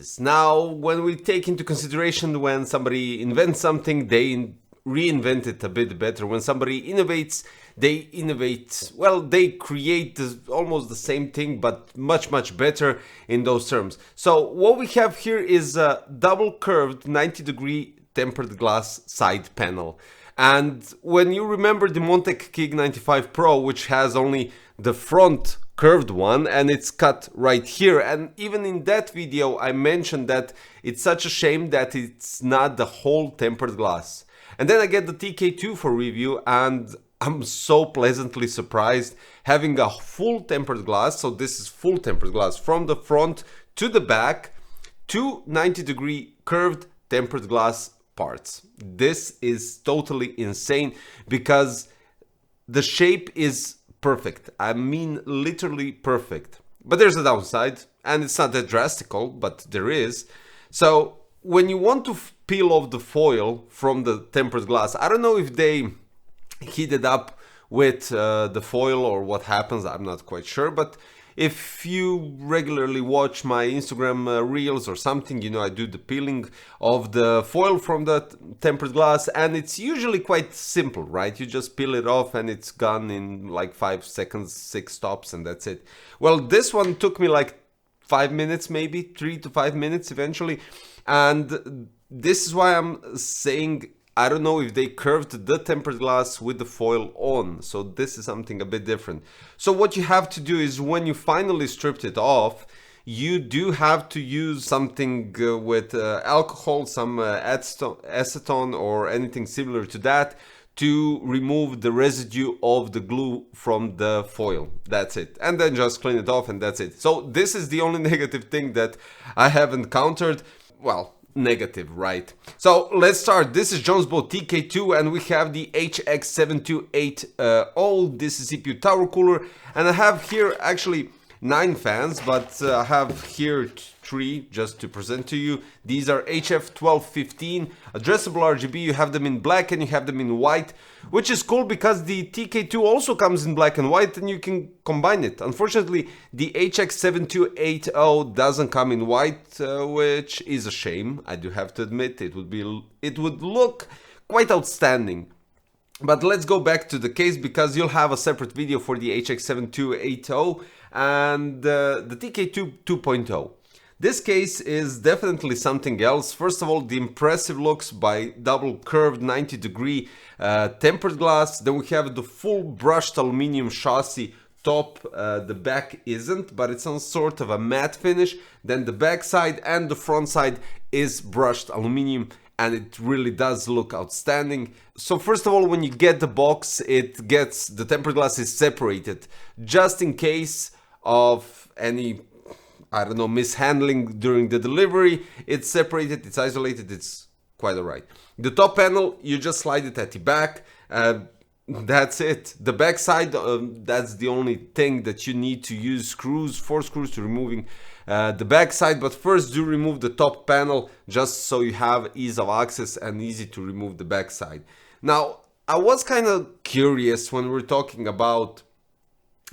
uses. Now, when we take into consideration when somebody invents something, they reinvent it a bit better. When somebody innovates, they innovate, well, they create almost the same thing, but much better in those terms. So what we have here is a double curved 90-degree tempered glass side panel. And when you remember the Montech King 95 Pro, which has only the front curved one and it's cut right here, and even in that video I mentioned that it's such a shame that it's not the whole tempered glass. And then I get the TK2 for review and I'm so pleasantly surprised having a full tempered glass. So this is full tempered glass from the front to the back, two 90-degree curved tempered glass parts. This is totally insane because the shape is perfect. I mean literally perfect. But there's a downside, and it's not that drastical, but there is. So when you want to peel off the foil from the tempered glass, I don't know if they heat it up with the foil or what happens, I'm not quite sure, but if you regularly watch my Instagram reels or something, you know I do the peeling of the foil from the tempered glass, and it's usually quite simple, right? You just peel it off and it's gone in like 5 seconds, 6 stops, and that's it. Well, this one took me like 5 minutes, maybe 3 to 5 minutes eventually, and this is why I'm saying I don't know if they curved the tempered glass with the foil on, so this is something a bit different. So what you have to do is when you finally stripped it off, you do have to use something with alcohol, some acetone or anything similar to that to remove the residue of the glue from the foil. That's it. And then just clean it off and that's it. So this is the only negative thing that I have encountered. Well, negative, right? So let's start. This is Jonsbo TK-2 and we have the HX7280. This is CPU tower cooler, and I have here actually 9 fans, but I have here 3 just to present to you. These are HF1215 addressable RGB. You have them in black and you have them in white, which is cool because the TK2 also comes in black and white and you can combine it. Unfortunately, the HX7280 doesn't come in white, which is a shame. I do have to admit it would look quite outstanding. But let's go back to the case because you'll have a separate video for the HX7280 and the TK2 2.0. This case is definitely something else. First of all, the impressive looks by double curved 90-degree tempered glass. Then we have the full brushed aluminum chassis top. The back isn't, but it's on sort of a matte finish. Then the back side and the front side is brushed aluminum, and it really does look outstanding. So first of all, when you get the box, the tempered glass is separated just in case of any, I don't know, mishandling during the delivery. It's separated, it's isolated, it's quite alright. The top panel, you just slide it at the back. That's it. The back side, that's the only thing that you need to use screws, 4 screws to removing the back side. But first do remove the top panel just so you have ease of access and easy to remove the back side. Now, I was kind of curious when we're talking about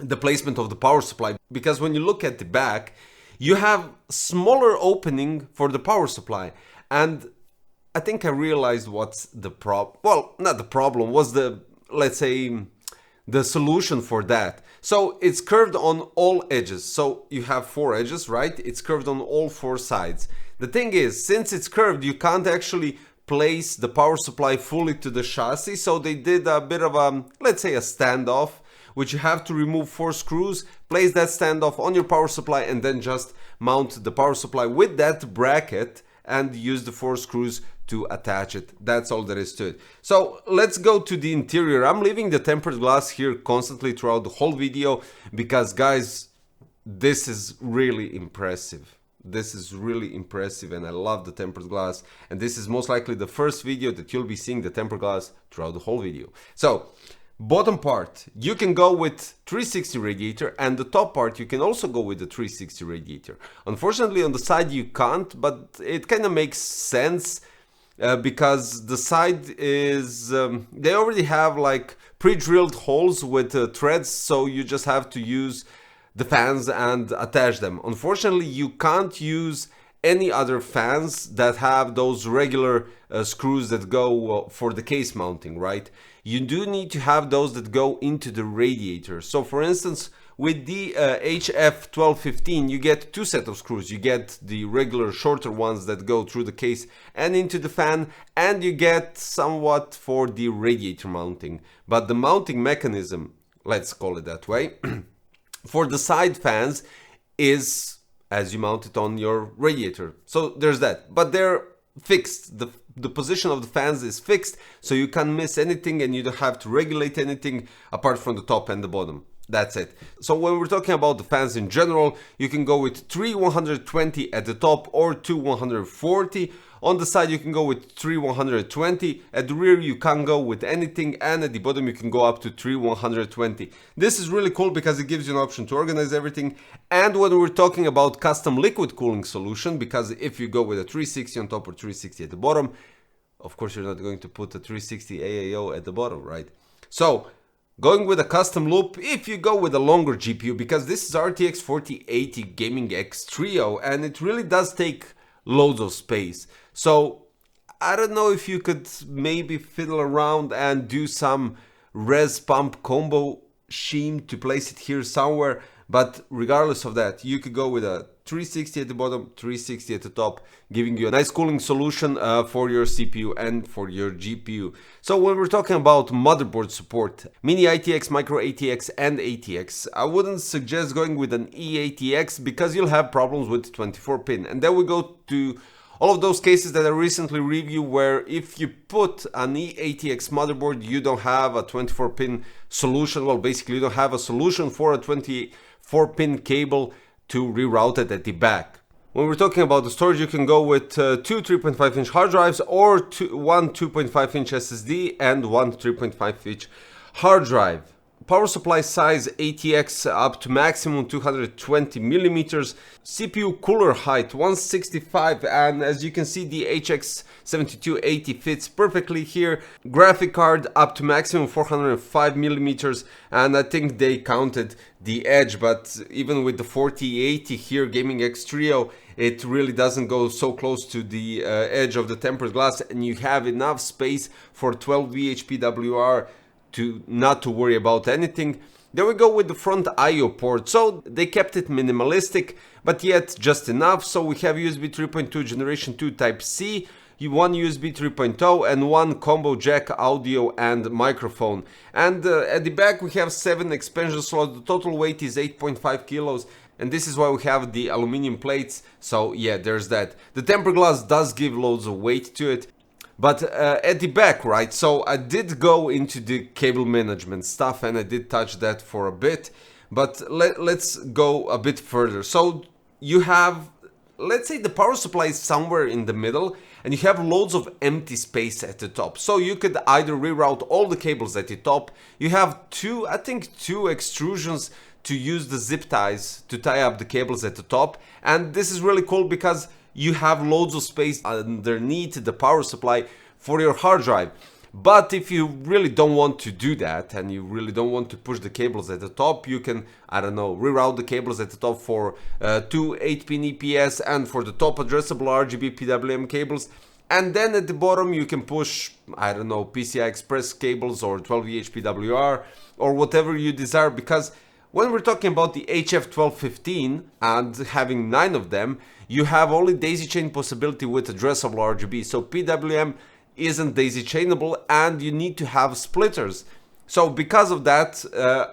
the placement of the power supply, because when you look at the back, you have smaller opening for the power supply, and I think I realized what's the problem. Well, not the problem, was the, let's say, the solution for that. So it's curved on all edges. So you have 4 edges, right? It's curved on all 4 sides. The thing is, since it's curved, you can't actually place the power supply fully to the chassis. So they did a bit of a, let's say, a standoff, which you have to remove 4 screws, place that standoff on your power supply, and then just mount the power supply with that bracket and use the 4 screws to attach it. That's all there is to it. So let's go to the interior. I'm leaving the tempered glass here constantly throughout the whole video because, guys, this is really impressive. This is really impressive and I love the tempered glass, and this is most likely the first video that you'll be seeing the tempered glass throughout the whole video. So bottom part, you can go with 360 radiator, and the top part you can also go with the 360 radiator. Unfortunately on the side you can't, but it kind of makes sense because the side is, they already have like pre-drilled holes with threads, so you just have to use the fans and attach them. Unfortunately you can't use any other fans that have those regular screws that go for the case mounting, right? You do need to have those that go into the radiator. So for instance, with the HF1215, you get two sets of screws. You get the regular shorter ones that go through the case and into the fan, and you get somewhat for the radiator mounting. But the mounting mechanism, let's call it that way, for the side fans is as you mount it on your radiator. So there's that, but they're fixed. The position of the fans is fixed, so you can't miss anything and you don't have to regulate anything apart from the top and the bottom. That's it. So when we're talking about the fans in general, you can go with 3 120 at the top or 2 140. On the side you can go with 3 120. At the rear you can go with anything, and at the bottom you can go up to 3 120. This is really cool because it gives you an option to organize everything. And when we're talking about custom liquid cooling solution, because if you go with a 360 on top or 360 at the bottom, of course you're not going to put a 360 AAO at the bottom, right? So going with a custom loop, if you go with a longer GPU, because this is RTX 4080 Gaming X Trio, and it really does take loads of space. So I don't know if you could maybe fiddle around and do some res pump combo scheme to place it here somewhere, but regardless of that, you could go with a 360 at the bottom, 360 at the top, giving you a nice cooling solution for your CPU and for your GPU. So when we're talking about motherboard support, mini ITX, micro ATX and ATX, I wouldn't suggest going with an eATX because you'll have problems with 24 pin. And then we go to all of those cases that I recently reviewed where if you put an eATX motherboard, you don't have a 24 pin solution. Well, basically you don't have a solution for a 24 pin cable to reroute it at the back. When we're talking about the storage, you can go with two 3.5 inch hard drives or one 2.5 inch SSD and one 3.5 inch hard drive. Power supply size ATX up to maximum 220 millimeters. CPU cooler height 165, and as you can see the HX 7280 fits perfectly here. Graphic card up to maximum 405 millimeters, and I think they counted the edge, but even with the 4080 here Gaming X Trio, it really doesn't go so close to the edge of the tempered glass, and you have enough space for 12 VHPWR to not to worry about anything. Then we go with the front IO port. So they kept it minimalistic, but yet just enough. So we have USB 3.2 generation 2 type C, one USB 3.0 and one combo jack audio and microphone. And at the back we have 7 expansion slots. The total weight is 8.5 kilos. And this is why we have the aluminum plates. So yeah, there's that. The tempered glass does give loads of weight to it. But at the back, right, so I did go into the cable management stuff and I did touch that for a bit, but let's go a bit further. So you have, let's say the power supply is somewhere in the middle and you have loads of empty space at the top. So you could either reroute all the cables at the top. You have two extrusions to use the zip ties to tie up the cables at the top. And this is really cool because you have loads of space underneath the power supply for your hard drive. But if you really don't want to do that and you really don't want to push the cables at the top, you can, I don't know, reroute the cables at the top for two 8-pin EPS and for the top addressable RGB PWM cables. And then at the bottom you can push, I don't know, PCI Express cables or 12 VHPWR or whatever you desire, because when we're talking about the HF1215 and having 9 of them, you have only daisy chain possibility with addressable RGB. So PWM isn't daisy chainable and you need to have splitters. So because of that,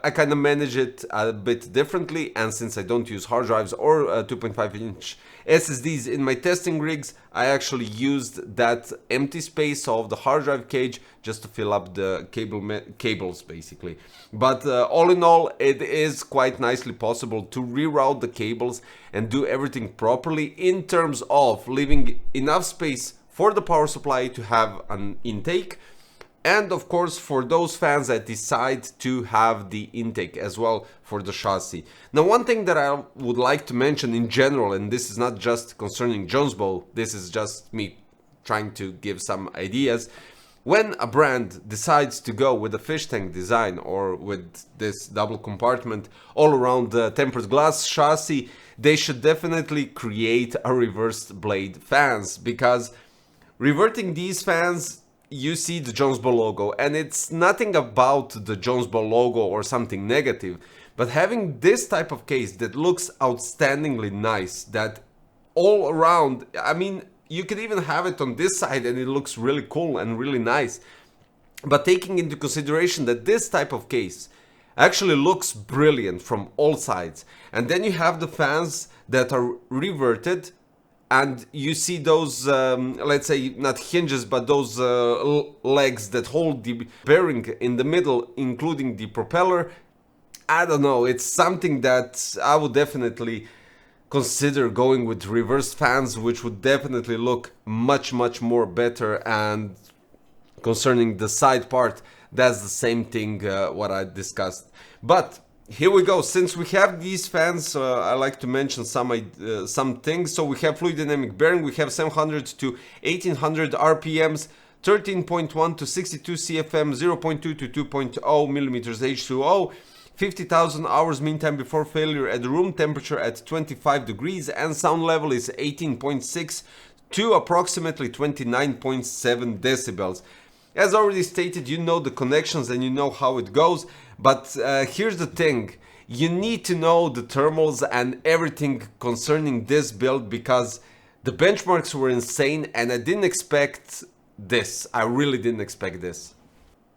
I kind of manage it a bit differently, and since I don't use hard drives or 2.5 inch SSDs in my testing rigs, I actually used that empty space of the hard drive cage just to fill up the cables basically. But all in all, it is quite nicely possible to reroute the cables and do everything properly in terms of leaving enough space for the power supply to have an intake, and of course for those fans that decide to have the intake as well for the chassis. Now one thing that I would like to mention in general, and this is not just concerning Jonsbo, this is just me trying to give some ideas. When a brand decides to go with a fish tank design or with this double compartment all around the tempered glass chassis, they should definitely create a reversed blade fans, because reverting these fans, you see the Jonsbo logo, and it's nothing about the Jonsbo logo or something negative, but having this type of case that looks outstandingly nice, that all around, I mean, you could even have it on this side and it looks really cool and really nice. But taking into consideration that this type of case actually looks brilliant from all sides, and then you have the fans that are reverted, and you see those, let's say, not hinges, but those legs that hold the bearing in the middle, including the propeller. I don't know, it's something that I would definitely consider going with reverse fans, which would definitely look much more better. And concerning the side part, that's the same thing what I discussed. But here we go. Since we have these fans, I like to mention some things. So we have fluid dynamic bearing, we have 700 to 1800 RPMs, 13.1 to 62 CFM, 0.2 to 2.0 millimeters H2O, 50,000 hours mean time before failure at room temperature at 25 degrees, and sound level is 18.6 to approximately 29.7 decibels. As already stated, you know the connections and you know how it goes, but here's the thing. You need to know the thermals and everything concerning this build, because the benchmarks were insane and I didn't expect this. I really didn't expect this.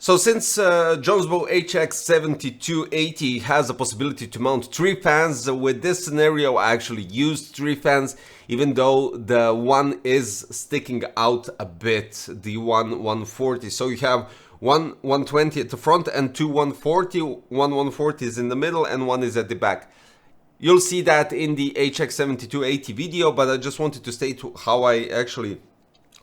So since Jonsbo HX7280 has a possibility to mount 3 fans, with this scenario I actually used 3 fans, even though the one is sticking out a bit, the 140. So you have one 120 at the front and 2 140. One 140 is in the middle and one is at the back. You'll see that in the HX7280 video, but I just wanted to state how I actually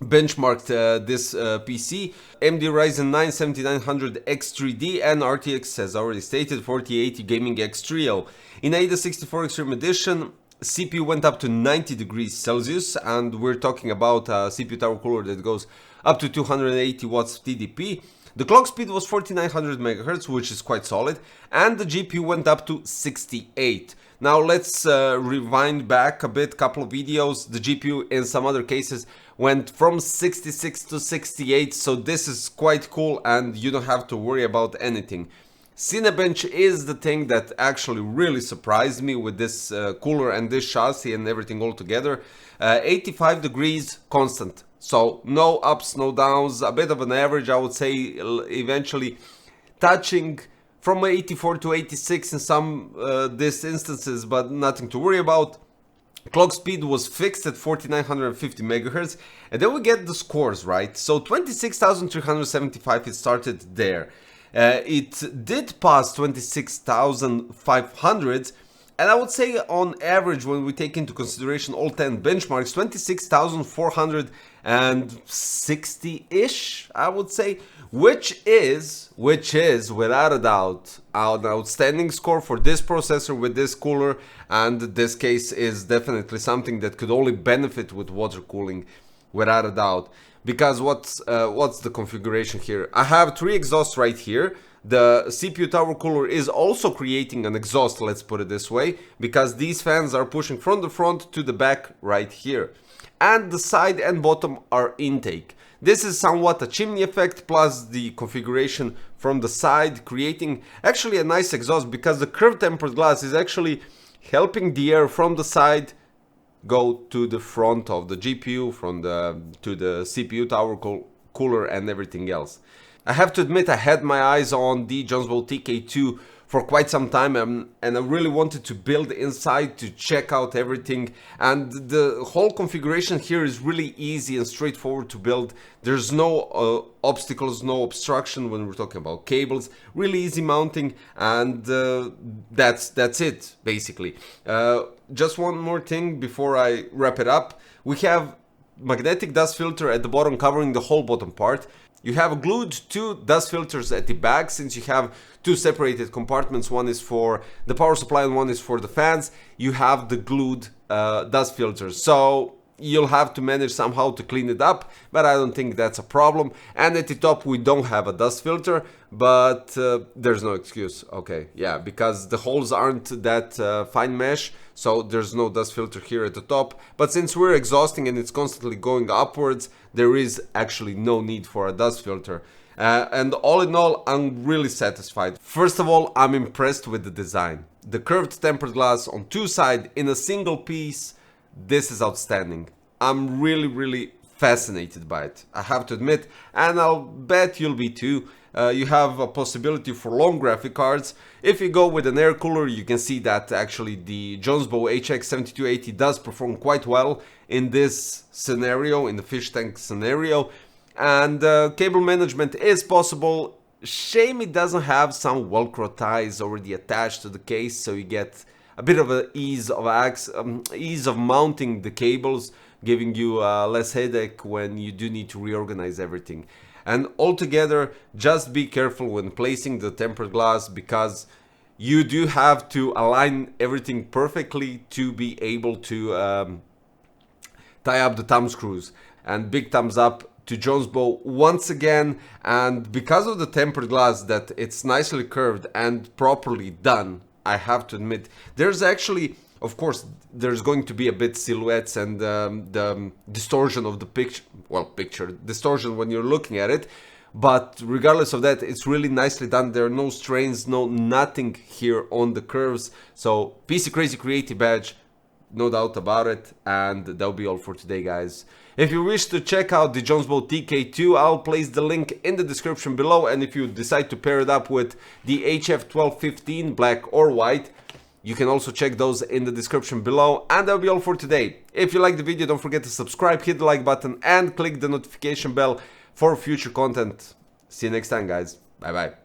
benchmarked this PC. AMD Ryzen 9 7900 X3D and RTX, as already stated, 4080 Gaming X Trio. In AIDA 64 Extreme Edition, CPU went up to 90 degrees Celsius, and we're talking about a CPU tower cooler that goes up to 280 watts TDP. The clock speed was 4900 MHz, which is quite solid, and the GPU went up to 68. Now let's rewind back a bit, couple of videos. The GPU in some other cases went from 66 to 68, so this is quite cool and you don't have to worry about anything. Cinebench is the thing that actually really surprised me with this cooler and this chassis and everything all together. 85 degrees constant, so no ups, no downs, a bit of an average, I would say, eventually touching from 84 to 86 in some these instances, but nothing to worry about. Clock speed was fixed at 4950 MHz, and then we get the scores, right? So 26,375, it started there. It did pass 26,500, and I would say on average, when we take into consideration all 10 benchmarks, 26,460-ish, I would say, which is without a doubt an outstanding score for this processor with this cooler, and this case is definitely something that could only benefit with water cooling, without a doubt. Because what's the configuration here? I have 3 exhausts right here. The CPU tower cooler is also creating an exhaust, let's put it this way, because these fans are pushing from the front to the back right here. And the side and bottom are intake. This is somewhat a chimney effect, plus the configuration from the side, creating actually a nice exhaust, because the curved tempered glass is actually helping the air from the side go to the front of the GPU, to the CPU tower cooler and everything else. I have to admit, I had my eyes on the Jonsbo TK-2 for quite some time, and I really wanted to build inside to check out everything, and the whole configuration here is really easy and straightforward to build. There's no obstacles, no obstruction when we're talking about cables, really easy mounting, and that's it basically. Just one more thing before I wrap it up. We have magnetic dust filter at the bottom covering the whole bottom part. You have glued 2 dust filters at the back, since you have 2 separated compartments. One is for the power supply and one is for the fans. You have the glued dust filters. So you'll have to manage somehow to clean it up, but I don't think that's a problem. And at the top we don't have a dust filter, but there's no excuse. Okay, yeah, because the holes aren't that fine mesh, so there's no dust filter here at the top. But since we're exhausting and it's constantly going upwards, there is actually no need for a dust filter. And all in all, I'm really satisfied. First of all, I'm impressed with the design. The curved tempered glass on two sides in a single piece, this is outstanding. I'm really fascinated by it, I have to admit, and I'll bet you'll be too. You have a possibility for long graphic cards. If you go with an air cooler, you can see that actually the Jonsbo HX7280 does perform quite well in this scenario, in the fish tank scenario. And cable management is possible. Shame it doesn't have some Velcro ties already attached to the case, so you get a bit of an ease of mounting the cables, giving you less headache when you do need to reorganize everything. And altogether, just be careful when placing the tempered glass, because you do have to align everything perfectly to be able to tie up the thumb screws. And big thumbs up to Jonsbo once again. And because of the tempered glass, that it's nicely curved and properly done, I have to admit, there's actually, of course, there's going to be a bit silhouettes and the distortion of the picture, distortion when you're looking at it. But regardless of that, it's really nicely done. There are no strains, nothing here on the curves. So PC Crazy Creative badge, no doubt about it. And that'll be all for today, guys. If you wish to check out the Jonsbo TK-2, I'll place the link in the description below. And if you decide to pair it up with the HF1215 black or white, you can also check those in the description below. And that'll be all for today. If you like the video, don't forget to subscribe, hit the like button and click the notification bell for future content. See you next time, guys. Bye bye.